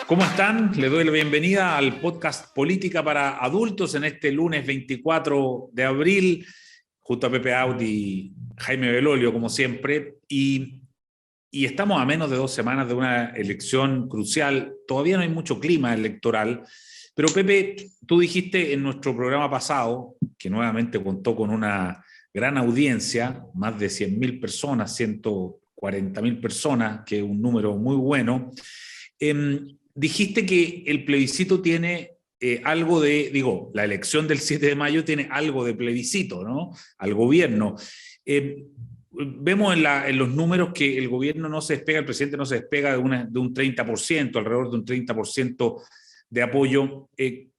¿Cómo están? Les doy la bienvenida al podcast Política para Adultos en este lunes 24 de abril, junto a Pepe Out y Jaime Belolio, como siempre. Y estamos a menos de 2 semanas de una elección crucial. Todavía no hay mucho clima electoral, pero Pepe, tú dijiste en nuestro programa pasado, que nuevamente contó con una gran audiencia, más de 100.000 personas, 140.000 personas, que es un número muy bueno. Dijiste que el plebiscito tiene algo de, la elección del 7 de mayo tiene algo de plebiscito, ¿no? Al gobierno. Vemos en los números que el gobierno no se despega, el presidente no se despega de un 30%, alrededor de un 30% de apoyo.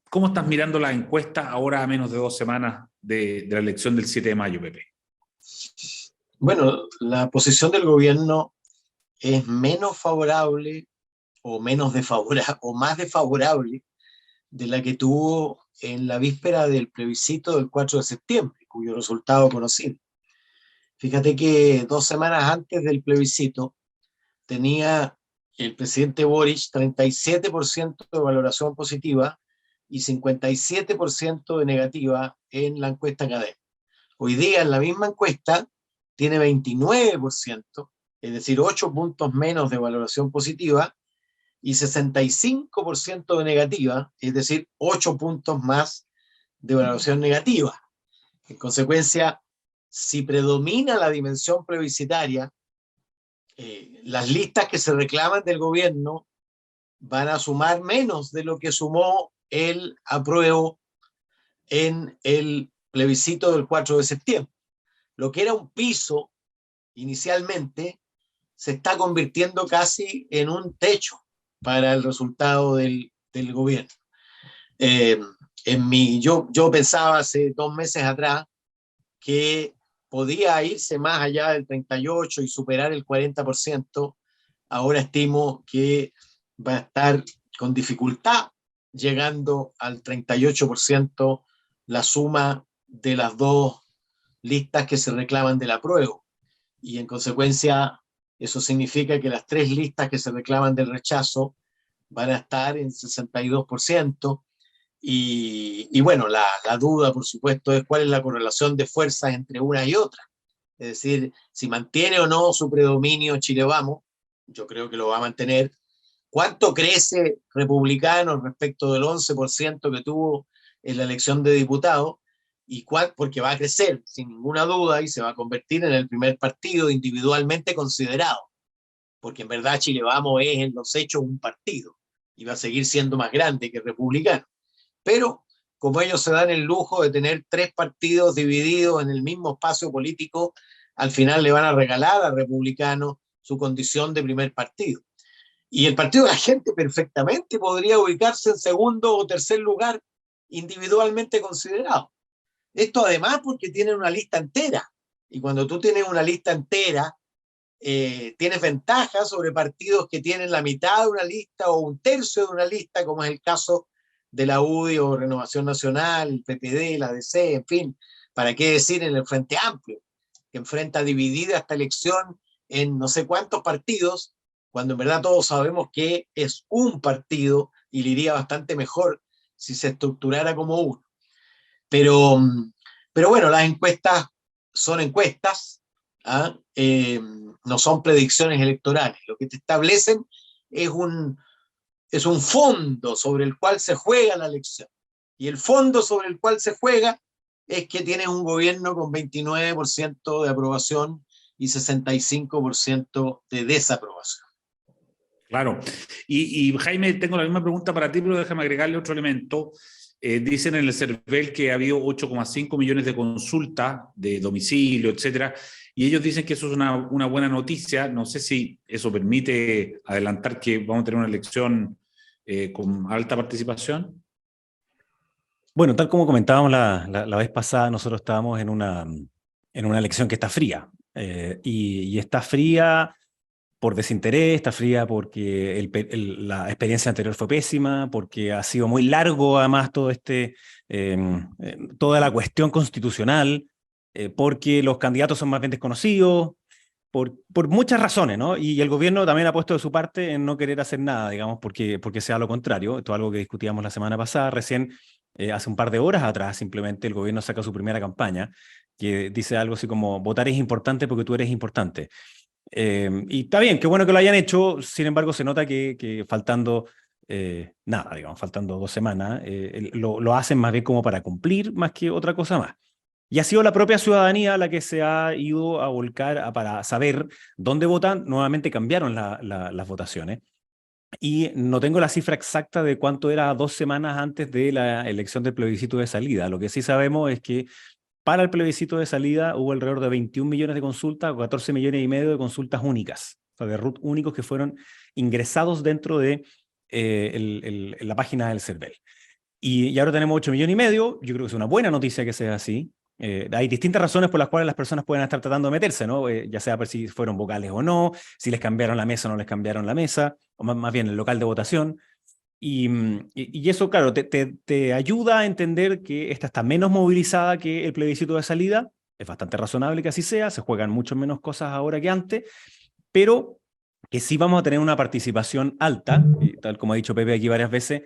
¿Cómo estás mirando las encuestas ahora a menos de 2 semanas de la elección del 7 de mayo, Pepe? Bueno, la posición del gobierno es menos favorable o más desfavorable de la que tuvo en la víspera del plebiscito del 4 de septiembre, cuyo resultado conocido. Fíjate que 2 semanas antes del plebiscito tenía el presidente Boric 37% de valoración positiva y 57% de negativa en la encuesta académica. Hoy día en la misma encuesta tiene 29%, es decir, 8 puntos menos de valoración positiva, y 65% de negativa, es decir, 8 puntos más de valoración negativa. En consecuencia, si predomina la dimensión plebiscitaria, las listas que se reclaman del gobierno van a sumar menos de lo que sumó el apruebo en el plebiscito del 4 de septiembre. Lo que era un piso inicialmente se está convirtiendo casi en un techo para el resultado del gobierno. Yo pensaba hace 2 meses atrás que podía irse más allá del 38% y superar el 40%. Ahora estimo que va a estar con dificultad llegando al 38% la suma de las dos listas que se reclaman del apruebo. Y en consecuencia, eso significa que las 3 listas que se reclaman del rechazo van a estar en 62%. Y bueno, la duda, por supuesto, es cuál es la correlación de fuerzas entre una y otra. Es decir, si mantiene o no su predominio Chile Vamos, yo creo que lo va a mantener. ¿Cuánto crece Republicano respecto del 11% que tuvo en la elección de diputados? Porque va a crecer sin ninguna duda y se va a convertir en el primer partido individualmente considerado, porque en verdad Chile Vamos es en los hechos un partido y va a seguir siendo más grande que Republicano. Pero como ellos se dan el lujo de tener 3 partidos divididos en el mismo espacio político, al final le van a regalar a Republicano su condición de primer partido. Y el Partido de la Gente perfectamente podría ubicarse en segundo o tercer lugar individualmente considerado. Esto además porque tienen una lista entera. Y cuando tú tienes una lista entera, tienes ventajas sobre partidos que tienen la mitad de una lista o un tercio de una lista, como es el caso de la UDI o Renovación Nacional, el PPD, la DC, en fin, para qué decir en el Frente Amplio, que enfrenta dividida esta elección en no sé cuántos partidos, cuando en verdad todos sabemos que es un partido y le iría bastante mejor si se estructurara como uno. Pero bueno, las encuestas son encuestas, no son predicciones electorales. Lo que te establecen es un fondo sobre el cual se juega la elección. Y el fondo sobre el cual se juega es que tienes un gobierno con 29% de aprobación y 65% de desaprobación. Claro. Y Jaime, tengo la misma pregunta para ti, pero déjame agregarle otro elemento. Dicen en el CERVEL que ha habido 8,5 millones de consultas de domicilio, etcétera, y ellos dicen que eso es una buena noticia. No sé si eso permite adelantar que vamos a tener una elección con alta participación. Bueno, tal como comentábamos la vez pasada, nosotros estábamos en una elección que está fría, y está fría por desinterés, está fría porque la experiencia anterior fue pésima, porque ha sido muy largo además toda la cuestión constitucional, porque los candidatos son más bien desconocidos, por muchas razones, ¿no? Y el gobierno también ha puesto de su parte en no querer hacer nada, digamos, porque sea lo contrario. Esto es algo que discutíamos la semana pasada. Recién, hace un par de horas atrás, simplemente el gobierno saca su primera campaña, que dice algo así como, votar es importante porque tú eres importante. Y está bien, qué bueno que lo hayan hecho, sin embargo se nota que faltando nada, digamos, faltando 2 semanas, lo hacen más bien como para cumplir más que otra cosa más. Y ha sido la propia ciudadanía la que se ha ido a volcar para saber dónde votan. Nuevamente cambiaron las votaciones. Y no tengo la cifra exacta de cuánto era 2 semanas antes de la elección del plebiscito de salida. Lo que sí sabemos es que para el plebiscito de salida hubo alrededor de 21 millones de consultas o 14 millones y medio de consultas únicas, o sea, de RUT únicos que fueron ingresados dentro de la página del CERVEL. Y ahora tenemos 8 millones y medio. Yo creo que es una buena noticia que sea así. Hay distintas razones por las cuales las personas pueden estar tratando de meterse, ¿no? Ya sea por si fueron vocales o no, si les cambiaron la mesa o no les cambiaron la mesa, o más bien el local de votación. Y eso, claro, te ayuda a entender que esta está menos movilizada que el plebiscito de salida. Es bastante razonable que así sea, se juegan mucho menos cosas ahora que antes, pero que sí vamos a tener una participación alta, y tal como ha dicho Pepe aquí varias veces,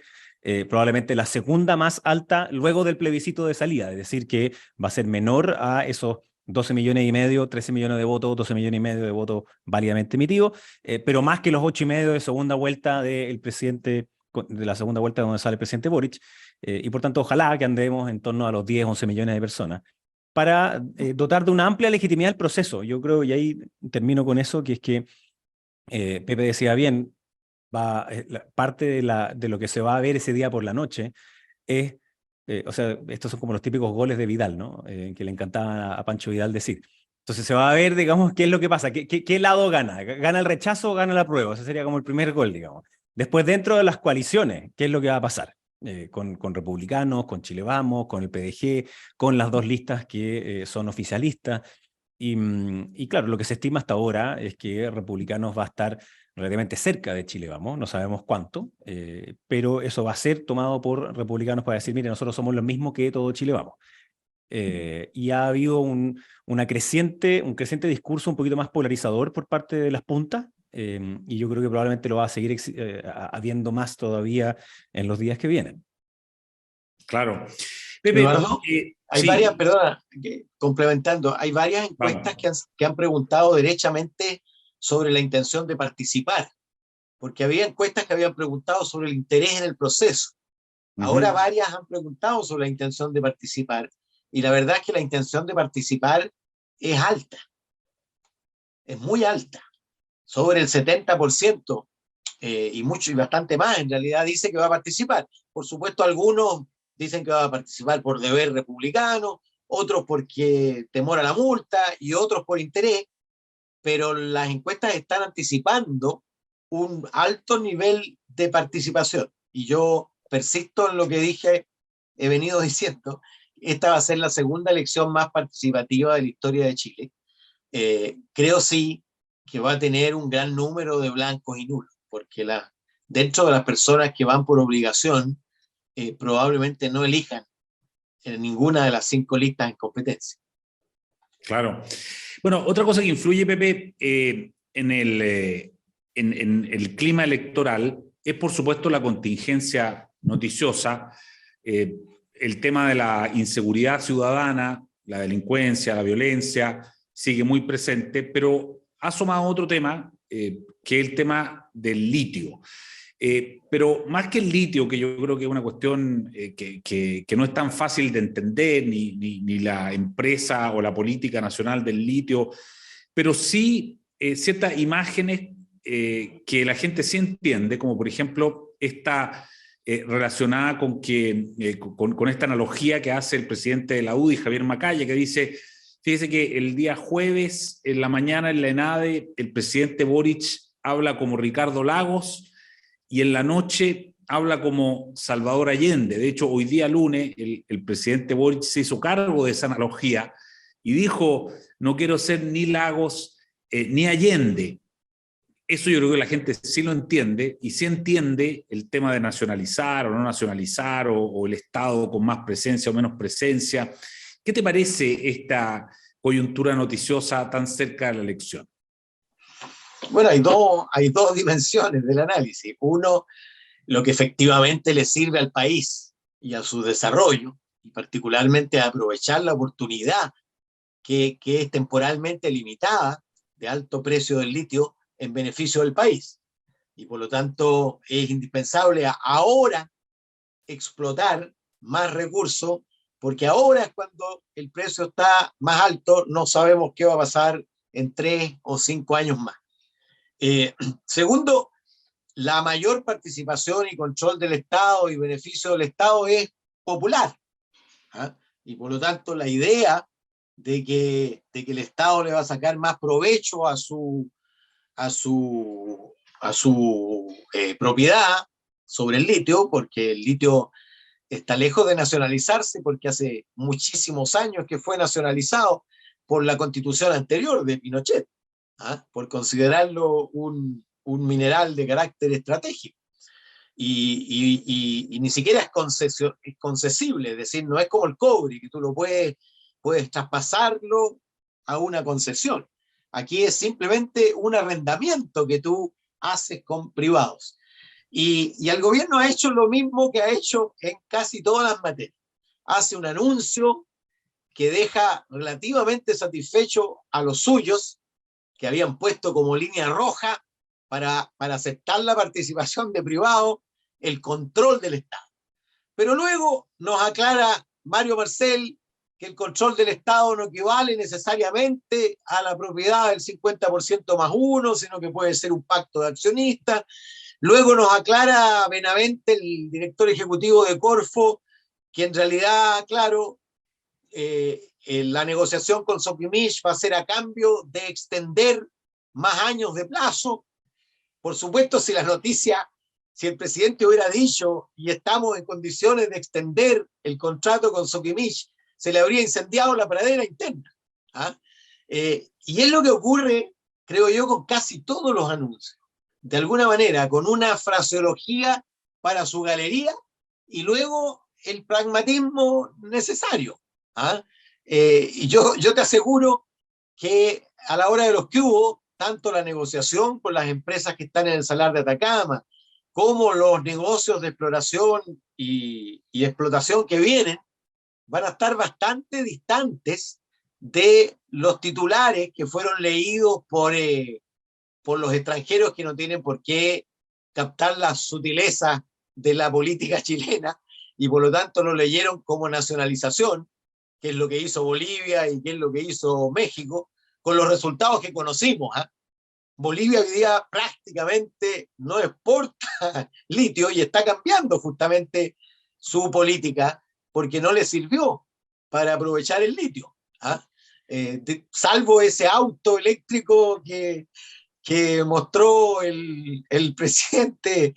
probablemente la segunda más alta luego del plebiscito de salida, es decir, que va a ser menor a esos 12 millones y medio, 13 millones de votos, 12 millones y medio de votos válidamente emitidos, pero más que los 8 y medio de segunda vuelta del presidente, de la segunda vuelta donde sale el presidente Boric, y por tanto ojalá que andemos en torno a los 10, 11 millones de personas para dotar de una amplia legitimidad el proceso. Yo creo, y ahí termino con eso, que es que Pepe decía bien, parte de lo que se va a ver ese día por la noche es, o sea, estos son como los típicos goles de Vidal, ¿no? Que le encantaba a Pancho Vidal decir. Entonces se va a ver, digamos, qué es lo que pasa, qué lado gana. ¿Gana el rechazo o gana la prueba? Ese sería como el primer gol, digamos. Después, dentro de las coaliciones, ¿qué es lo que va a pasar? Con republicanos, con Chile Vamos, con el PDG, con las dos listas que son oficialistas. Y claro, lo que se estima hasta ahora es que Republicanos va a estar relativamente cerca de Chile Vamos, no sabemos cuánto, pero eso va a ser tomado por republicanos para decir, mire, nosotros somos lo mismo que todo Chile Vamos. Y ha habido un creciente discurso un poquito más polarizador por parte de las puntas, y yo creo que probablemente lo va a seguir habiendo más todavía en los días que vienen. Claro. Pepe, Eduardo, hay sí, varias, perdona, complementando, hay varias encuestas que han preguntado derechamente sobre la intención de participar, porque había encuestas que habían preguntado sobre el interés en el proceso. Ahora varias han preguntado sobre la intención de participar, y la verdad es que la intención de participar es alta, es muy alta, sobre el 70%, y mucho y bastante más en realidad dice que va a participar. Por supuesto, algunos dicen que va a participar por deber republicano, otros porque temor a la multa y otros por interés, pero las encuestas están anticipando un alto nivel de participación. Y yo persisto en lo que dije, he venido diciendo, esta va a ser la segunda elección más participativa de la historia de Chile. Creo sí que va a tener un gran número de blancos y nulos, porque dentro de las personas que van por obligación, probablemente no elijan en ninguna de las 5 listas en competencia. claro. Bueno, otra cosa que influye, Pepe, en el clima electoral es, por supuesto, la contingencia noticiosa, el tema de la inseguridad ciudadana, la delincuencia, la violencia, sigue muy presente, pero ha asomado otro tema, que es el tema del litio. Pero más que el litio, que yo creo que es una cuestión que no es tan fácil de entender, ni la empresa o la política nacional del litio, pero sí ciertas imágenes que la gente sí entiende, como por ejemplo esta relacionada con esta analogía que hace el presidente de la UDI, Javier Macaya, que dice, fíjese que el día jueves, en la mañana en la ENADE, el presidente Boric habla como Ricardo Lagos, y en la noche habla como Salvador Allende. De hecho, hoy día lunes el presidente Boric se hizo cargo de esa analogía y dijo, no quiero ser ni Lagos ni Allende. Eso yo creo que la gente sí lo entiende, y sí entiende el tema de nacionalizar o no nacionalizar, o el Estado con más presencia o menos presencia. ¿Qué te parece esta coyuntura noticiosa tan cerca de la elección? Bueno, hay dos dimensiones del análisis. Uno, lo que efectivamente le sirve al país y a su desarrollo, y particularmente a aprovechar la oportunidad que es temporalmente limitada de alto precio del litio en beneficio del país. Y por lo tanto es indispensable ahora explotar más recursos, porque ahora es cuando el precio está más alto, no sabemos qué va a pasar en 3 o 5 años más. Segundo, la mayor participación y control del Estado y beneficio del Estado es popular. ¿Ah? Y por lo tanto la idea de que el Estado le va a sacar más provecho a su propiedad sobre el litio, porque el litio está lejos de nacionalizarse, porque hace muchísimos años que fue nacionalizado por la constitución anterior de Pinochet, ¿ah? Por considerarlo un mineral de carácter estratégico. Y ni siquiera es concesible, es decir, no es como el cobre, que tú lo puedes traspasarlo a una concesión. Aquí es simplemente un arrendamiento que tú haces con privados. Y el gobierno ha hecho lo mismo que ha hecho en casi todas las materias. Hace un anuncio que deja relativamente satisfecho a los suyos, que habían puesto como línea roja para aceptar la participación de privados, el control del Estado. Pero luego nos aclara Mario Marcel que el control del Estado no equivale necesariamente a la propiedad del 50% más uno, sino que puede ser un pacto de accionistas. Luego nos aclara Benavente, el director ejecutivo de Corfo, que en realidad, claro, la negociación con Sokimich va a ser a cambio de extender más años de plazo. Por supuesto, si el presidente hubiera dicho y estamos en condiciones de extender el contrato con Sokimich, se le habría incendiado la pradera interna. ¿Ah? Y es lo que ocurre, creo yo, con casi todos los anuncios. De alguna manera, con una fraseología para su galería y luego el pragmatismo necesario. ¿Ah? Y yo te aseguro que a la hora de los que hubo, tanto la negociación con las empresas que están en el Salar de Atacama, como los negocios de exploración y explotación que vienen, van a estar bastante distantes de los titulares que fueron leídos por los extranjeros que no tienen por qué captar las sutilezas de la política chilena y por lo tanto lo leyeron como nacionalización, que es lo que hizo Bolivia y que es lo que hizo México, con los resultados que conocimos. ¿Eh? Bolivia hoy día prácticamente no exporta litio y está cambiando justamente su política porque no le sirvió para aprovechar el litio. ¿Ah? Salvo ese auto eléctrico que mostró el presidente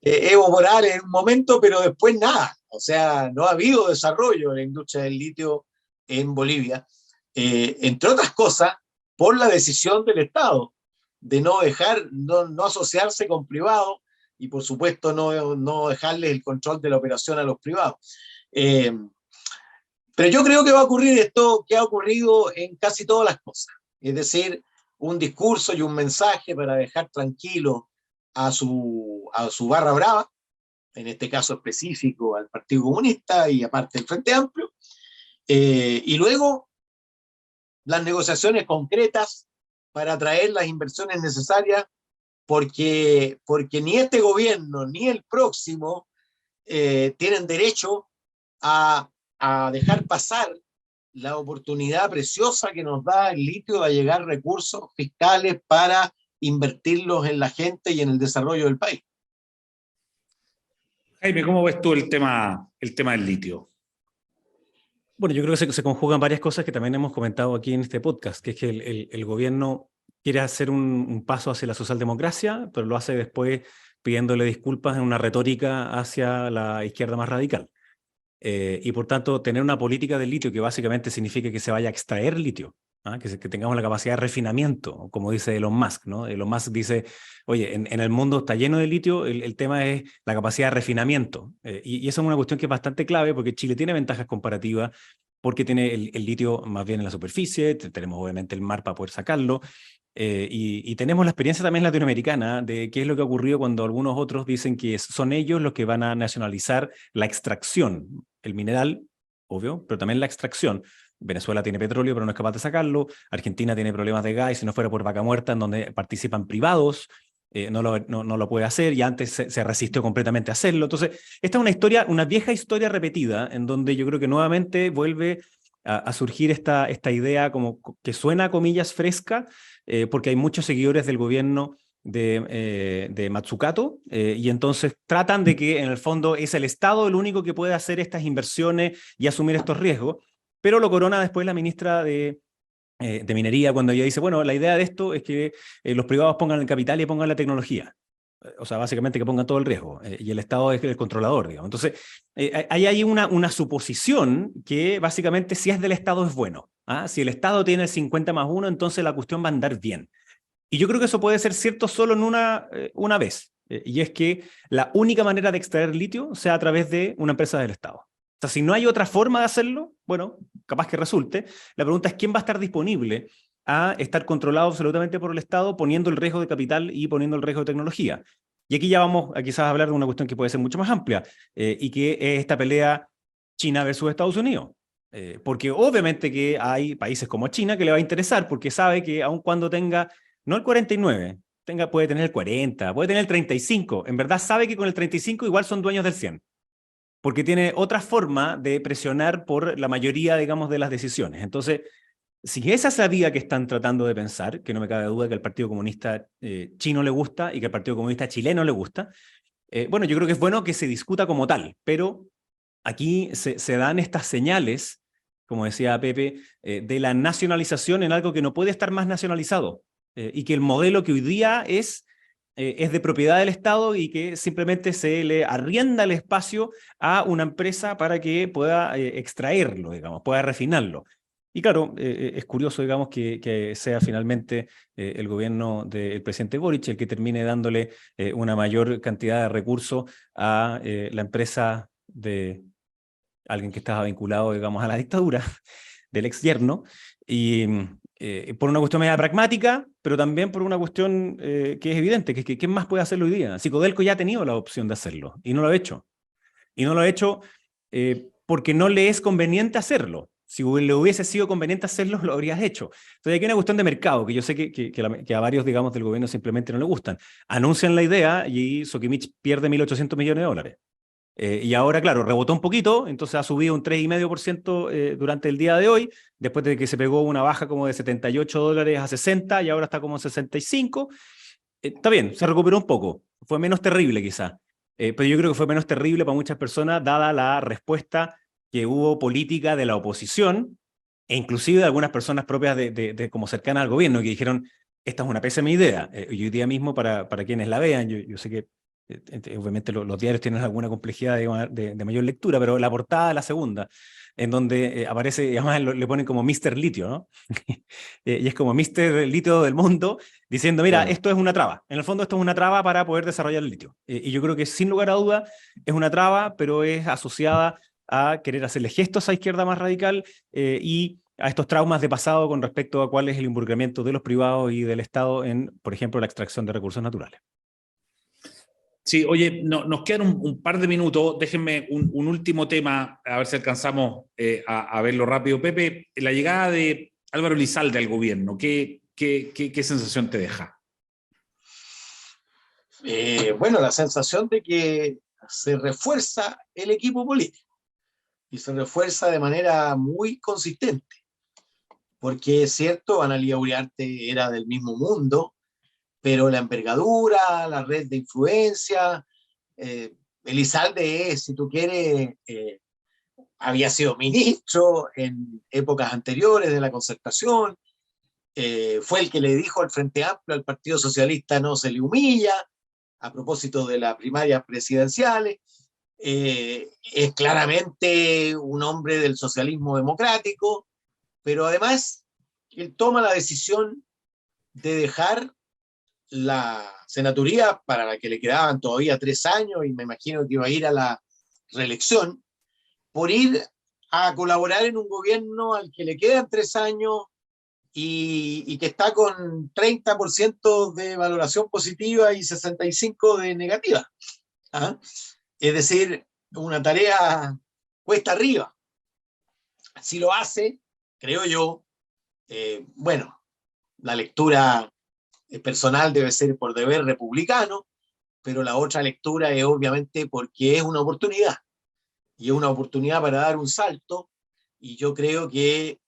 Evo Morales en un momento, pero después nada. O sea, no ha habido desarrollo en la industria del litio en Bolivia, entre otras cosas, por la decisión del Estado de no asociarse con privados y por supuesto no dejarles el control de la operación a los privados. Pero yo creo que va a ocurrir esto que ha ocurrido en casi todas las cosas, es decir, un discurso y un mensaje para dejar tranquilo a su barra brava, en este caso específico al Partido Comunista y aparte el Frente Amplio, y luego las negociaciones concretas para traer las inversiones necesarias, porque ni este gobierno ni el próximo tienen derecho a dejar pasar la oportunidad preciosa que nos da el litio de llegar recursos fiscales para invertirlos en la gente y en el desarrollo del país. Jaime, ¿cómo ves tú el tema del litio? Bueno, yo creo que se conjugan varias cosas que también hemos comentado aquí en este podcast, que es que el gobierno quiere hacer un paso hacia la socialdemocracia, pero lo hace después pidiéndole disculpas en una retórica hacia la izquierda más radical. Y por tanto, tener una política del litio que básicamente significa que se vaya a extraer litio, ¿ah? Que tengamos la capacidad de refinamiento, como dice Elon Musk, ¿no? Elon Musk dice, oye, en el mundo está lleno de litio, el tema es la capacidad de refinamiento. Y eso es una cuestión que es bastante clave porque Chile tiene ventajas comparativas, porque tiene el litio más bien en la superficie, tenemos obviamente el mar para poder sacarlo, Y tenemos la experiencia también latinoamericana de qué es lo que ha ocurrido cuando algunos otros dicen que son ellos los que van a nacionalizar la extracción, el mineral, obvio, pero también la extracción. Venezuela tiene petróleo, pero no es capaz de sacarlo. Argentina tiene problemas de gas, y si no fuera por Vaca Muerta, en donde participan privados, no lo puede hacer, y antes se resistió completamente a hacerlo. Entonces, esta es una historia, una vieja historia repetida, en donde yo creo que nuevamente vuelve a surgir esta idea como que suena a comillas fresca, porque hay muchos seguidores del gobierno de Mazzucato, y entonces tratan de que en el fondo es el Estado el único que puede hacer estas inversiones y asumir estos riesgos, pero lo corona después la ministra de Minería cuando ella dice, bueno, la idea de esto es que los privados pongan el capital y pongan la tecnología. O sea, básicamente que pongan todo el riesgo, y el Estado es el controlador, digamos. Entonces, hay una suposición que básicamente si es del Estado es bueno. ¿Ah? Si el Estado tiene el 50+1, entonces la cuestión va a andar bien. Y yo creo que eso puede ser cierto solo en una vez, y es que la única manera de extraer litio sea a través de una empresa del Estado. O sea, si no hay otra forma de hacerlo, bueno, capaz que resulte. La pregunta es quién va a estar disponible a estar controlado absolutamente por el Estado, poniendo el riesgo de capital y poniendo el riesgo de tecnología. Y aquí ya vamos a quizás hablar de una cuestión que puede ser mucho más amplia, y que es esta pelea China versus Estados Unidos. Porque obviamente que hay países como China que le va a interesar, porque sabe que aun cuando tenga, no el 49, puede tener el 40, puede tener el 35, en verdad sabe que con el 35 igual son dueños del 100, porque tiene otra forma de presionar por la mayoría, digamos, de las decisiones. Entonces, si esa es la vía que están tratando de pensar, que no me cabe duda que al Partido Comunista chino le gusta y que al Partido Comunista chileno le gusta, bueno, yo creo que es bueno que se discuta como tal, pero aquí se dan estas señales, como decía Pepe, de la nacionalización en algo que no puede estar más nacionalizado, y que el modelo que hoy día es de propiedad del Estado y que simplemente se le arrienda el espacio a una empresa para que pueda extraerlo, digamos, pueda refinarlo. Y claro, es curioso, digamos, que sea finalmente el gobierno del presidente Boric el que termine dándole una mayor cantidad de recursos a la empresa de alguien que estaba vinculado, digamos, a la dictadura del ex yerno, y por una cuestión media pragmática, pero también por una cuestión que es evidente, que es que ¿quién más puede hacerlo hoy día? Psicodelco ya ha tenido la opción de hacerlo, y no lo ha hecho. Y no lo ha hecho porque no le es conveniente hacerlo. Si le hubiese sido conveniente hacerlo, lo habrías hecho. Entonces aquí hay una cuestión de mercado, que yo sé que a varios, digamos, del gobierno simplemente no le gustan. Anuncian la idea y Sokimich pierde 1.800 millones de dólares. Y ahora, claro, rebotó un poquito, entonces ha subido un 3,5% durante el día de hoy, después de que se pegó una baja como de $78 a 60 y ahora está como en 65. Está bien, se recuperó un poco, fue menos terrible quizá, pero yo creo que fue menos terrible para muchas personas dada la respuesta que hubo política de la oposición, e inclusive de algunas personas propias de como cercanas al gobierno, que dijeron, esta es una pésima idea. Y hoy día mismo, para quienes la vean, yo sé que obviamente los diarios tienen alguna complejidad de mayor lectura, pero la portada de la segunda, en donde aparece, y además le ponen como Mr. Litio, ¿no? Y es como Mr. Litio del mundo, diciendo, mira, esto es una traba. En el fondo esto es una traba para poder desarrollar el litio. Y yo creo que sin lugar a duda es una traba, pero es asociada a querer hacerle gestos a izquierda más radical, y a estos traumas de pasado con respecto a cuál es el involucramiento de los privados y del Estado en, por ejemplo, la extracción de recursos naturales. Sí, oye, nos quedan un par de minutos. Déjenme un último tema, a ver si alcanzamos a verlo rápido. Pepe, la llegada de Álvaro Elizalde al gobierno, ¿qué sensación te deja? Bueno, la sensación de que se refuerza el equipo político y se refuerza de manera muy consistente, porque es cierto, Ana Lía Uriarte era del mismo mundo, pero la envergadura, la red de influencia, Elizalde es, si tú quieres, había sido ministro en épocas anteriores de la Concertación, fue el que le dijo al Frente Amplio, al Partido Socialista, no se le humilla, a propósito de las primarias presidenciales. Es claramente un hombre del socialismo democrático, pero además él toma la decisión de dejar la senaturía para la que le quedaban todavía 3 años, y me imagino que iba a ir a la reelección, por ir a colaborar en un gobierno al que le quedan 3 años y que está con 30% de valoración positiva y 65% de negativa. ¿Ah? Es decir, una tarea cuesta arriba. Si lo hace, creo yo, bueno, la lectura personal debe ser por deber republicano, pero la otra lectura es obviamente porque es una oportunidad, y es una oportunidad para dar un salto, y yo creo que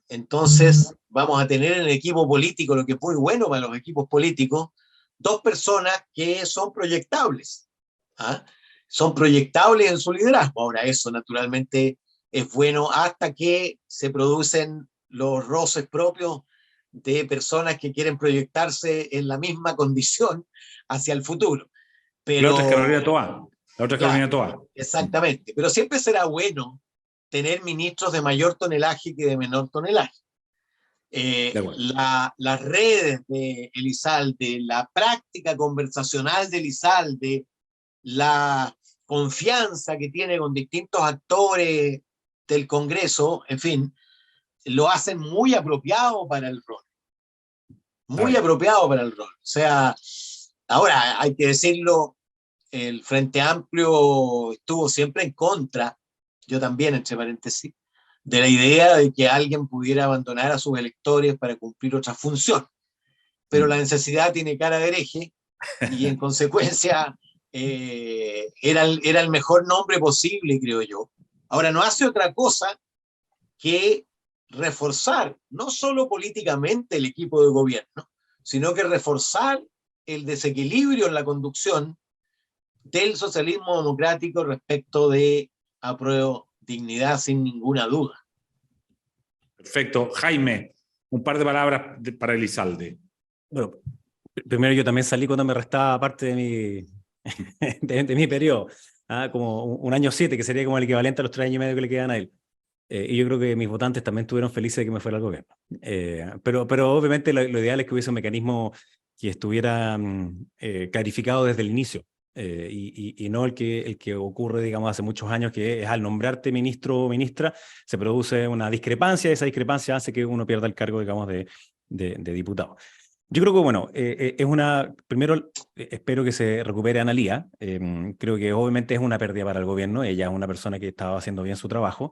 entonces vamos a tener en el equipo político, lo que es muy bueno para los equipos políticos, dos personas que son proyectables. ¿Ah? Son proyectables en su liderazgo. Ahora, eso naturalmente es bueno hasta que se producen los roces propios de personas que quieren proyectarse en la misma condición hacia el futuro. Pero, la otra es Carolina Toá. La otra es Carolina Toá. Exactamente. Pero siempre será bueno tener ministros de mayor tonelaje que de menor tonelaje. Las redes de Elizalde, la práctica conversacional de Elizalde, la confianza que tiene con distintos actores del Congreso, en fin, lo hacen muy apropiado para el rol. Muy apropiado para el rol. O sea, ahora hay que decirlo, el Frente Amplio estuvo siempre en contra, yo también, entre paréntesis, de la idea de que alguien pudiera abandonar a sus electores para cumplir otra función. Pero la necesidad tiene cara de hereje y en consecuencia era el mejor nombre posible, creo yo. Ahora, no hace otra cosa que reforzar, no solo políticamente el equipo de gobierno, sino que reforzar el desequilibrio en la conducción del socialismo democrático respecto de apruebo dignidad sin ninguna duda. Perfecto. Jaime, un par de palabras para Elizalde. Bueno, primero yo también salí cuando me restaba parte de mi periodo, como un año 7, que sería como el equivalente a los 3 años y medio que le quedan a él. Y yo creo que mis votantes también estuvieron felices de que me fuera al gobierno. Pero obviamente lo ideal es que hubiese un mecanismo que estuviera clarificado desde el inicio, y no el que ocurre, digamos, hace muchos años, que es al nombrarte ministro o ministra, se produce una discrepancia, y esa discrepancia hace que uno pierda el cargo, digamos, de diputado. Yo creo que, bueno, primero espero que se recupere Analía. Creo que obviamente es una pérdida para el gobierno. Ella es una persona que estaba haciendo bien su trabajo.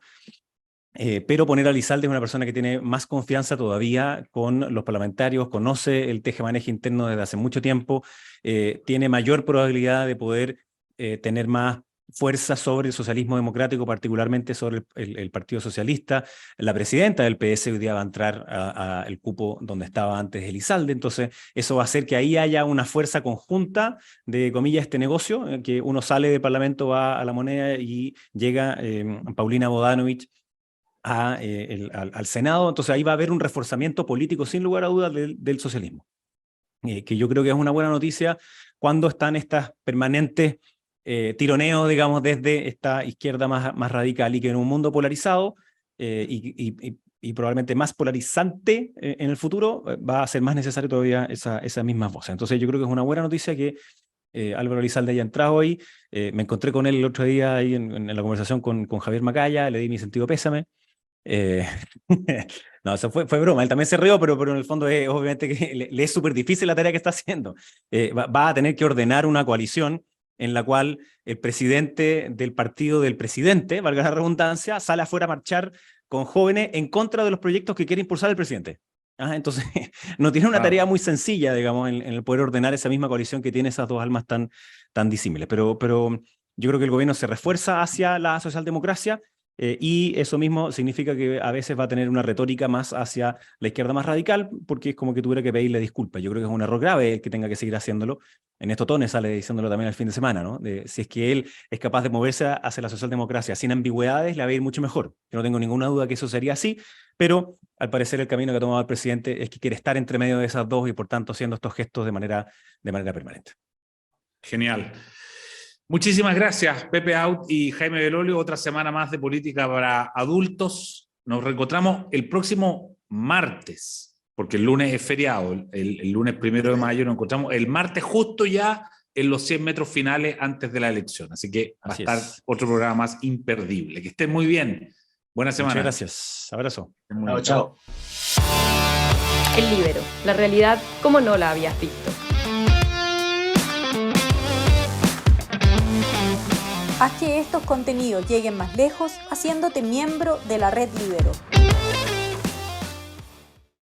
Pero poner a Elizalde es una persona que tiene más confianza todavía con los parlamentarios, conoce el tejemaneje interno desde hace mucho tiempo, tiene mayor probabilidad de poder tener más fuerza sobre el socialismo democrático, particularmente sobre el Partido Socialista. La presidenta del PS hoy día va a entrar al cupo donde estaba antes Elizalde, entonces eso va a hacer que ahí haya una fuerza conjunta de, comillas, este negocio, que uno sale del Parlamento, va a La Moneda y llega Paulina Bodanovich al Senado. Entonces ahí va a haber un reforzamiento político sin lugar a dudas del socialismo, que yo creo que es una buena noticia cuando están estas permanentes tironeos, digamos, desde esta izquierda más radical, y que en un mundo polarizado y probablemente más polarizante en el futuro, va a ser más necesario todavía esa misma voz. Entonces yo creo que es una buena noticia que Álvaro Elizalde haya entrado ahí. Me encontré con él el otro día ahí en la conversación con Javier Macaya, le di mi sentido pésame. No, eso fue broma, él también se rió, pero en el fondo es obviamente que le es súper difícil la tarea que está haciendo. Va a tener que ordenar una coalición en la cual el presidente del partido del presidente, valga la redundancia, sale afuera a marchar con jóvenes en contra de los proyectos que quiere impulsar el presidente. Entonces, no tiene una tarea muy sencilla, digamos, en el poder ordenar esa misma coalición que tiene esas dos almas tan disímiles. Pero yo creo que el gobierno se refuerza hacia la socialdemocracia. Y eso mismo significa que a veces va a tener una retórica más hacia la izquierda más radical, porque es como que tuviera que pedirle disculpas. Yo creo que es un error grave el que tenga que seguir haciéndolo. Ernesto Tone sale diciéndolo también el fin de semana, ¿no? Si es que él es capaz de moverse hacia la socialdemocracia sin ambigüedades, le va a ir mucho mejor. Yo no tengo ninguna duda que eso sería así, pero al parecer el camino que ha tomado el presidente es que quiere estar entre medio de esas dos y por tanto haciendo estos gestos de manera permanente. Genial. Muchísimas gracias, Pepe Out y Jaime Belolio. Otra semana más de política para adultos. Nos reencontramos el próximo martes, porque el lunes es feriado. El lunes 1 de mayo nos encontramos el martes justo ya en los 100 metros finales antes de la elección. Así que va a estar otro programa más imperdible. Que estén muy bien. Buena semana. Muchas gracias. Abrazo. Chao. El Líbero, la realidad como no la habías visto. Haz que estos contenidos lleguen más lejos haciéndote miembro de la Red Líbero.